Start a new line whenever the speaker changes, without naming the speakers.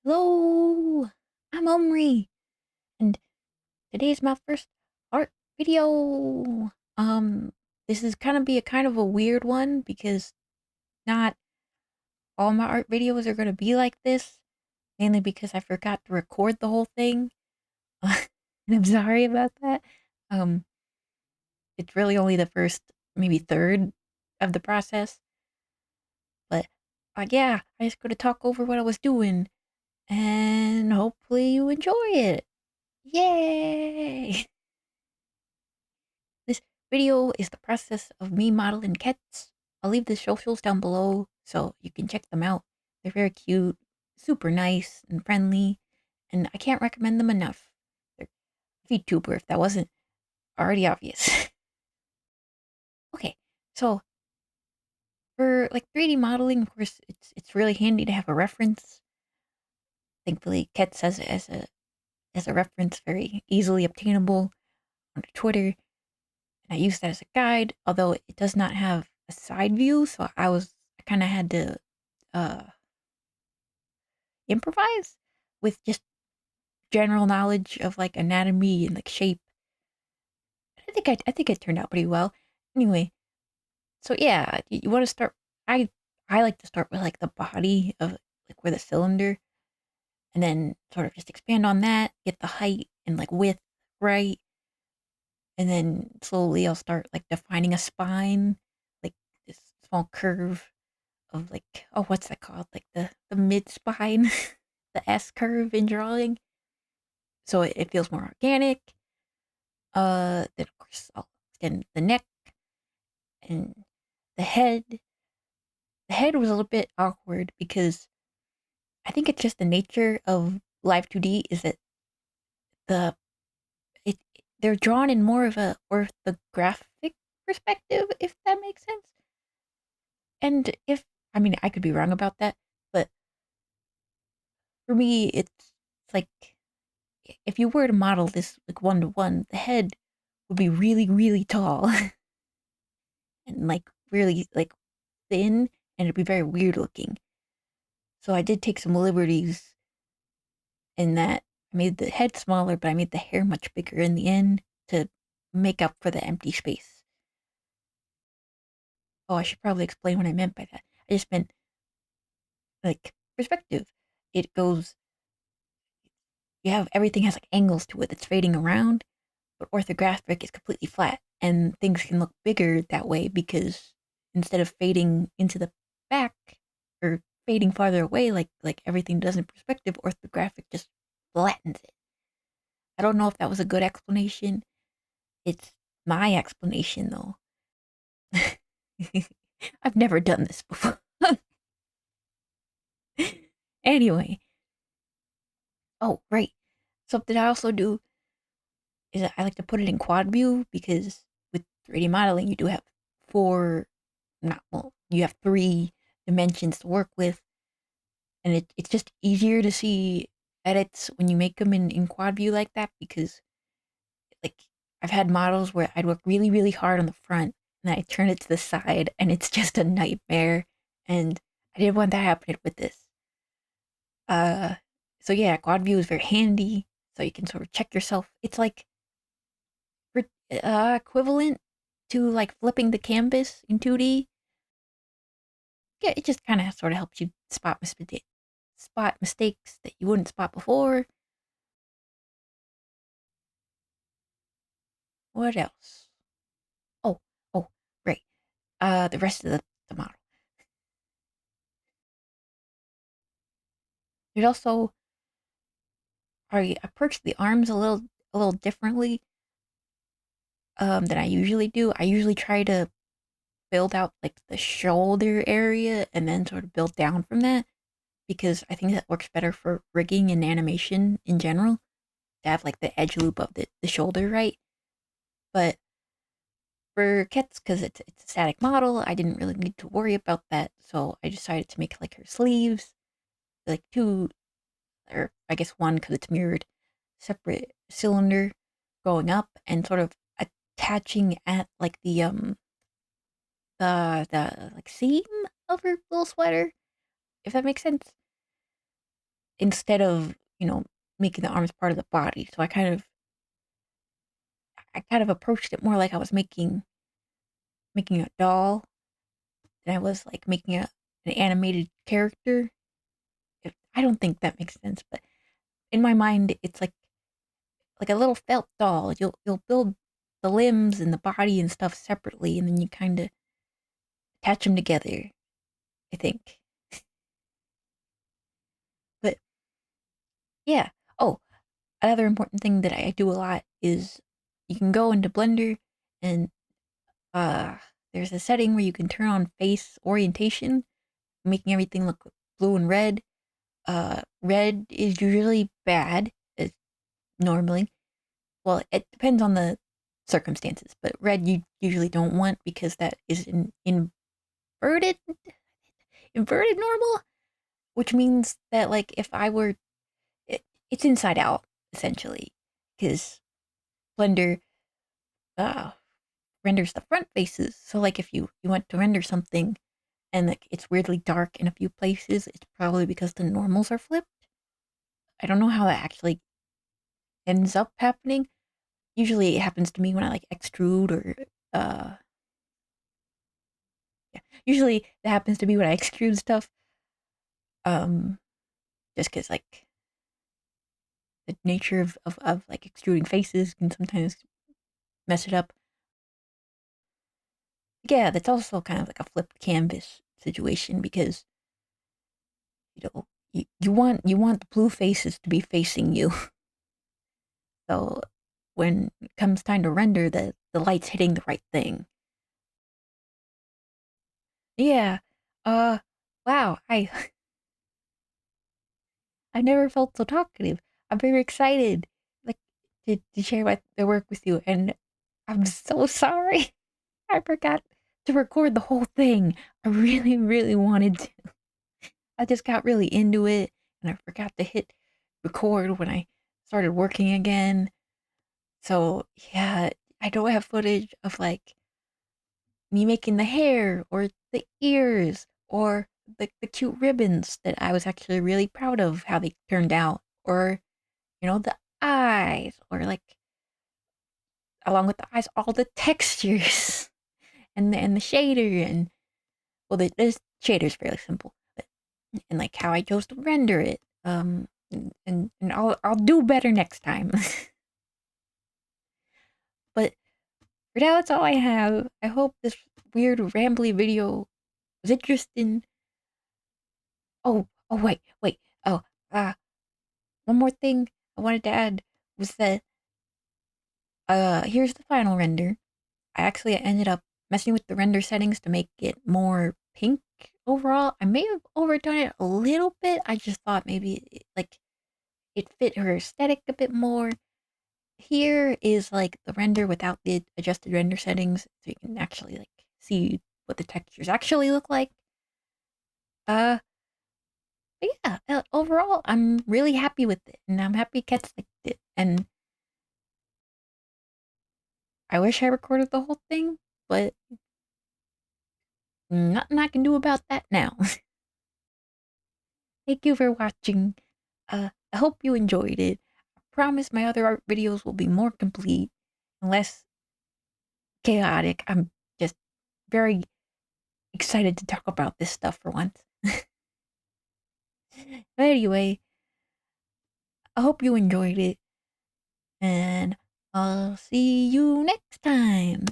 Hello, I'm Omri, and today's my first art video. This is gonna be a kind of a weird one because not all my art videos are gonna be like this, mainly because I forgot to record the whole thing. And I'm sorry about that. Um, it's really only the first, maybe third of the process, but yeah, I just gotta talk over what I was doing, and hopefully you enjoy it. Yay! This video is the process of me modeling Ketz. I'll leave the socials down below so you can check them out. They're very cute, super nice and friendly, and I can't recommend them enough. They're VTuber if that wasn't already obvious. Okay, so for like 3D modeling, of course, it's really handy to have a reference. Thankfully, Ketz has it as a reference, very easily obtainable on Twitter. And I use that as a guide, although it does not have a side view, so I kind of had to uh, improvise with just general knowledge of like anatomy and like shape. I think it turned out pretty well. Anyway, so yeah, you want to start. I like to start with like the body of like where the cylinder, and then sort of just expand on that, get the height and like width right, and then slowly I'll start like defining a spine, like this small curve of like, oh, what's that called? Like the mid spine, the S curve in drawing. So it feels more organic. Then of course I'll extend the neck and the head. The head was a little bit awkward because I think it's just the nature of Live2D is that the it they're drawn in more of a orthographic perspective, if that makes sense. And if I mean I could be wrong about that, but for me it's like if you were to model this like 1 to 1, the head would be really, really tall and like really like thin, and it'd be very weird looking. So I did take some liberties in that I made the head smaller, but I made the hair much bigger in the end to make up for the empty space. Oh, I should probably explain what I meant by that. I just meant like perspective. It goes, you have everything has like angles to it that's fading around, but orthographic is completely flat, and things can look bigger that way because instead of fading into the back or fading farther away like everything does in perspective, orthographic just flattens it. I don't know if that was a good explanation. It's my explanation though. I've never done this before. Anyway, oh right, something I also do is I like to put it in quad view because with 3D modeling you do have four, not well, you have three dimensions to work with, and it's just easier to see edits when you make them in quad view like that because like I've had models where I'd work really really hard on the front and I turn it to the side and it's just a nightmare, and I didn't want that happening with this. Uh, so yeah, quad view is very handy, so you can sort of check yourself. It's like equivalent to like flipping the canvas in 2D. Yeah, it just kind of sort of helps you spot mistakes that you wouldn't spot before. What else? Oh, oh, right. The rest of the model. There's also I approach the arms a little differently than I usually do. I usually try to build out like the shoulder area and then sort of build down from that because I think that works better for rigging and animation in general to have like the edge loop of the shoulder right. But for Ketz, because it's a static model, I didn't really need to worry about that. So I decided to make like her sleeves, like two, or I guess one because it's mirrored, separate cylinder going up and sort of attaching at like the, like, seam of her little sweater, if that makes sense. instead of, making the arms part of the body. So I kind of approached it more like I was making a doll than I was like making an animated character. I don't think that makes sense, but in my mind, it's like a little felt doll. You'll build the limbs and the body and stuff separately, and then you kind of attach them together. I think, but yeah. Oh, another important thing that I do a lot is you can go into Blender and uh, there's a setting where you can turn on face orientation, making everything look blue and red. Red is usually bad, normally. Well, it depends on the circumstances, but red you usually don't want because that is an inverted normal, which means that like if I were it's inside out essentially because Blender uh renders the front faces. So like if you want to render something and like it's weirdly dark in a few places, it's probably because the normals are flipped. I don't know how that actually ends up happening. Usually it happens to me when I like extrude or uh yeah. Usually that happens to me when I extrude stuff. Um just cuz like the nature of like extruding faces can sometimes mess it up. Yeah, that's also kind of like a flipped canvas situation because you want the blue faces to be facing you. So when it comes time to render, the light's hitting the right thing. Yeah. Uh. Wow. I never felt so talkative. I'm very excited, like to share the work with you, and I'm so sorry. I forgot to record the whole thing. I really, really wanted to. I just got really into it, and I forgot to hit record when I started working again. So yeah, I don't have footage of like me making the hair or the ears or the cute ribbons that I was actually really proud of how they turned out, or the eyes, or like along with the eyes, all the textures and the shader and well, the shader's fairly simple, but, and like how I chose to render it. And I'll do better next time. But for now, that's all I have. I hope this weird rambly video was interesting. Oh, wait. Oh, one more thing I wanted to add was that here's the final render. I actually ended up messing with the render settings to make it more pink overall. I may have overdone it a little bit. I just thought maybe like it fit her aesthetic a bit more. Here is like the render without the adjusted render settings, so you can actually like see what the textures actually look like. Uh, but yeah, overall, I'm really happy with it, and I'm happy Ketz liked it. And I wish I recorded the whole thing, but nothing I can do about that now. Thank you for watching. I hope you enjoyed it. I promise my other art videos will be more complete and less chaotic. I'm just very excited to talk about this stuff for once. But anyway, I hope you enjoyed it, and I'll see you next time.